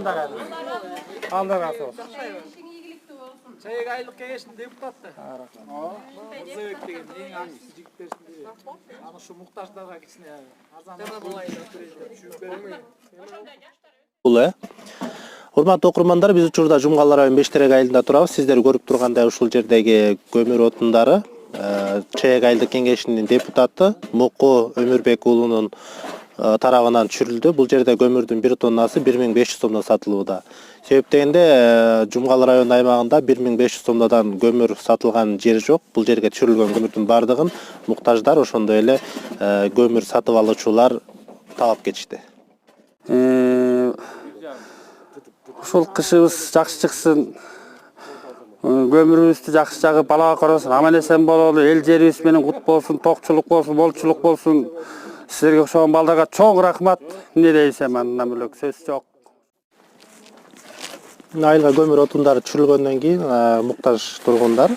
райондагы. Allah razı olsun. Çayık aylık kengeşinin deputatı. Mırzaök деген ең аңгысы жигиттерсинде. Аны ушу муктаждарга кичине Урматтуу окурмандар, биз учурда Жумгал район Бештерек айылында турабыз. Сиздер көрүп тургандай ушул жердеги көмүр отундары Чаек айылдык кеңешинин депутаты Муку Өмүрбек уулунун тарабынан түшүрүлдү. Бул жерде көмүрдүн 1 тоннасы 1500 сомдон сатылууда. Себеп дегенде Жумгал район аймагында 1500 сомдон көмүр сатылган жер жок. Бул жерге түшүрүлгөн көмүрдүн бардыгын муктаждар, ошондой эле көмүр сатып алуучулар таап кетишти. Ушул кышыбыз жакшы чыксын. Көмүрүбүздү жакшы жагып балага карасын, аман-эсен бололу, эл жерибиз менен кут болсун, токчулук болсун, болчулук болсун. Силерге ошон балдарга чоң рахмат. Эмне дейсем, андан бөлөк сөз жок. Айылга көмүр отундары түшүрүлгөндөн кийин муктаж тургундар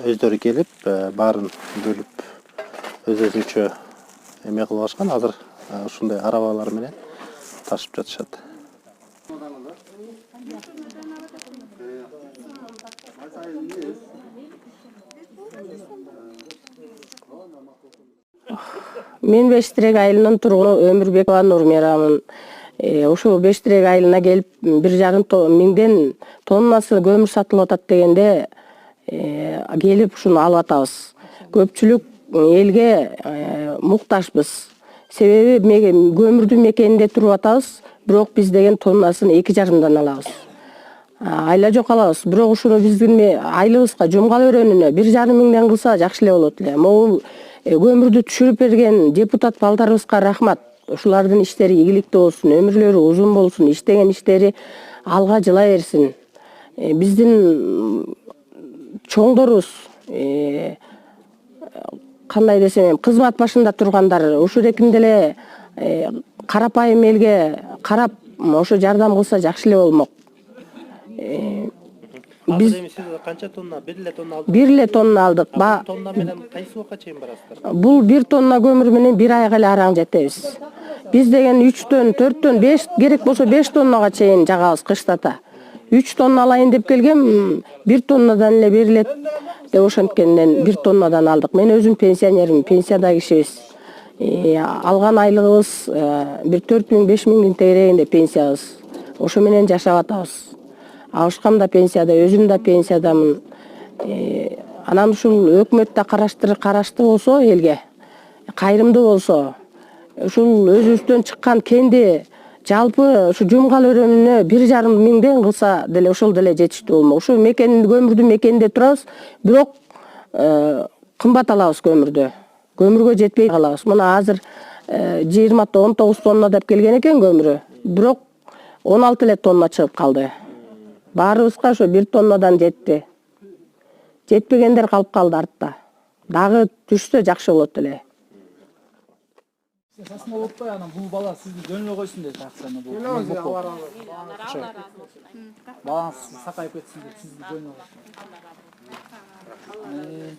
өздөрү келип, баарын бөлүп өзүнчө эме кылып алышкан. Азыр ушундай арабалар менен ташып жатышат. Мен Бештерек айылынын тургуну Өмүрбекова Нурмирамын. Ушул Бештерек айылына келип 1,5 миңден тоннасы көмүр сатылып атат дегенде келип ушуну алып атабыз. Көпчүлүк элге муктажбыз. Себеби көмүрдүн мекенинде туруп атабыз, бирок биз деген тоннасын 2,5 алабыз. Айла жок алабыз, бирок ушуну биздин айылыбызга Жумгал өрөөнүнө 1,5 миңден кылса жакшы эле болот эле. Могу көмүрдү түшүрүп берген депутат балдарыбызга рахмат. Ушулардын иштери ийгиликтүү болсун, өмүрлөрү узун болсун, иштеген иштери алга жыла берсин. Биздин чоңдорубуз, кандай десем, кызмат башында тургандар ушул эркинде эле карапайым элге карап, ошо жардам кылса жакшы эле болмок. Биз канча тонна? 1 тонна алдык. 1 тонна алдык. Тонна менен кайсы убакка чейин барасыздар? Бул 1 тонна көмүр менен 1 айга эле араң жетебиз. Биз деген 3төн, 4төн, 5 керек болсо 5 тоннага чейин жагабыз кыштата. 3 тонна алайын деп келгем, 1 тоннадан эле берилет деп ошенткенден 1 тоннадан алдык. Мен өзүм пенсионермин, пенсияда кишибиз. Алган айлыгыбыз 4 миң, 5 миңдин тегерегинде пенсиябыз. Ошо менен жашап атабыз. Абышкам да пенсияда, өзүм да пенсиядамын. Анан ушул өкмөт да карашты болсо элге, кайрымдуу болсо, ушул өзүбүздөн чыккан кенди жалпы ушу Жумгал өрөөнүнө 1,5 миңден кылса деле ошол деле жетиштүү болмок. Ушу көмүрдүн мекенинде турабыз, бирок кымбат алабыз көмүрдү. Көмүргө жетпей калабыз. Мына азыр 19 тонна деп келген экен көмүрү, бирок 16 эле тонна чыгып калды. Баарыбызга ошо 1 тоннадан жетти. Жетпегендер калып калды артта. Дагы түшсө жакшы болот эле. Сасына болотпой, анан бул бала сизди жөнөбөй койсун дейт акчаны бул. Балаңыз сакайып кетсин деп сизди жөнөбөй койсун.